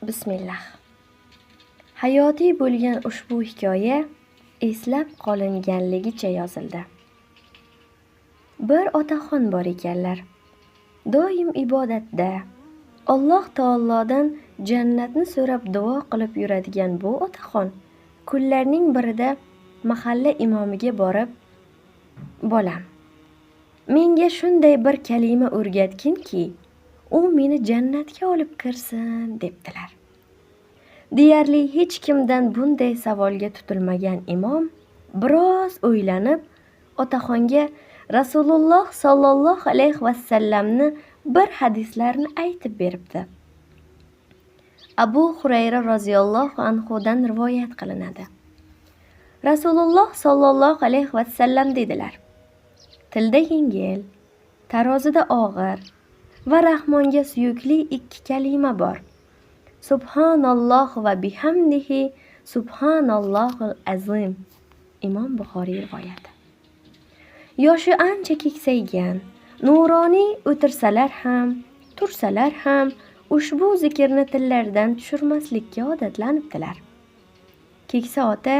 Bismillah. Hayotiy bo'lgan ushbu hikoya eslab qolinganligicha yozildi. Bir otaxon bor ekanlar. Doim ibodatda, Alloh taolodan jannatni so'rab duo qilib yuradigan bu otaxon kunlarning birida mahalla imomiga borib, "Bolam, menga shunday bir kalima o'rgatginki, u meni jannatga olib kirsin" debdilar. Deyarli hech kimdan bunday savolga tutilmagan imom biroz o'ylanib, otaxonga Rasululloh sollallohu alayhi vasallamni bir hadislarini aytib beribdi. Abu Hurayra roziyallohu anhudan rivoyat qilinadi. Rasululloh sollallohu alayhi vasallam dedilar: "Tilda yengil, tarozida og'ir va Rahmonga suyukli ikki kalima bor. Subhanalloh va bihamdihi subhanallohul azim." Imom Buxoriy rivoyati. Yoshi ancha keksaygan, nuroniy o'tirsalar ham, tursalar ham ushbu zikrni tillaridan tushirmaslikka odatlanibdilar. Keksa ota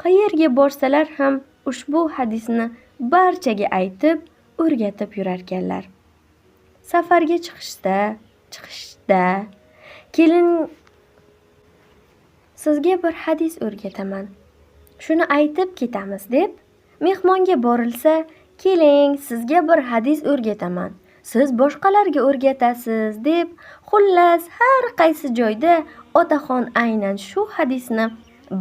qayerga borsalar ham ushbu hadisni barchaga aytib, o'rgatib yurarkanlar. Safarga chiqishda, "Keling, sizga bir hadis o'rgataman. Shuni aytib ketamiz" deb mehmonga borilsa, "Keling, sizga bir hadis o'rgataman. Siz boshqalarga o'rgatasiz" deb, xullas har qaysi joyda otaxon aynan shu hadisni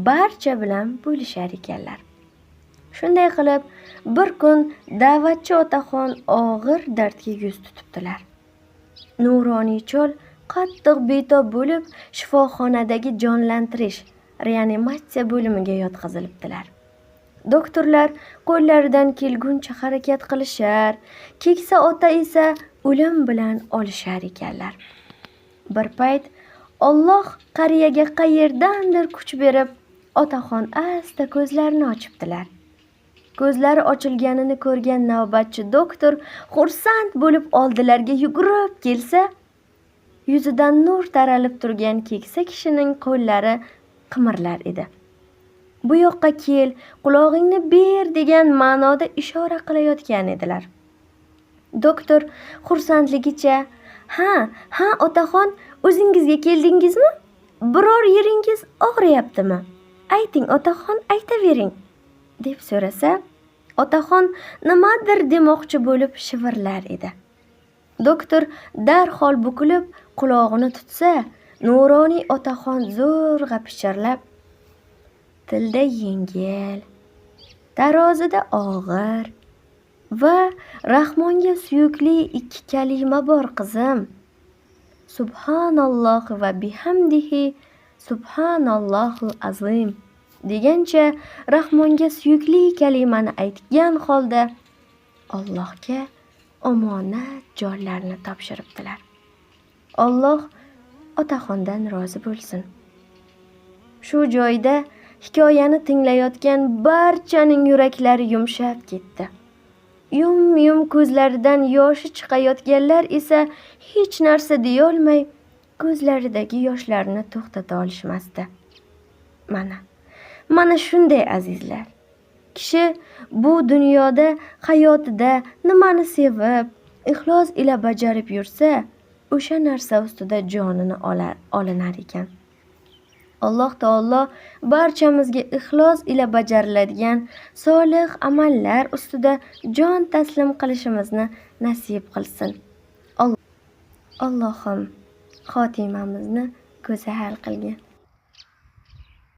barcha bilan bo'lishar ekanlar. Shunday qilib, bir kun da'vatchi otaxon og'ir dardga yuz tutibdilar. Nuroniy chol qattiq betob bo'lib, shifoxonadagi jonlantirish, reanimatsiya bo'limiga yotqizilibdilar. Doktorlar qo'llaridan kelguncha harakat qilishar, keksa ota esa o'lim bilan olishar ekanlar. Bir payt Alloh qariyaga qayerdandir kuch berib, otaxon asta ko'zlarini ochibdilar. Ko'zlari ochilganini ko'rgan navbatchi doktor xursand bo'lib oldilariga yugurib kelsa, yuzidan nur taralib turgan keksa kishining qo'llari qimirlar edi. "Bu yoqqa kel, qulog'ingni ber" degan ma'noda ishora qilayotgan edilar. Doktor xursandligicha, "Ha, otaxon, o'zingizga keldingizmi? Biror yeringiz og'riyaptimi? Ayting otaxon, aytavering" deb so'rasa, otaxon nimadir demoqchi bo'lib shivirlar edi. Doktor darhol bukilib qulog'ini tutsa, nuroniy otaxon zo'rg'a pichirlab, "Tilda yengil, tarozida og'ir va Rahmonga suyukli ikki kalima bor qizim. Subhanalloh va bihamdihi subhanallohul azim" degancha Rahmonga suyukli kalimani aytgan holda Allohga omonat jonlarini topshiribdilar. Alloh otaxondan rozi bo'lsin. Shu joyda hikoyani tinglayotgan barchaning yuraklari yumshab ketdi. Yum ko'zlaridan yoshi chiqayotganlar esa hech narsa deyolmay ko'zlaridagi yoshlarni to'xtata olishmasdi. Mana shunday azizlar. Kishi bu dunyoda hayotida nimani sevib, ixlos ila bajarib yursa, o'sha narsa ustida jonini olinar ekan. Alloh taolo barchamizga ixlos ila bajariladigan solih amallar ustida jon taslim qilishimizni nasib qilsin. Allohim xotimamizni go'zal qilgin.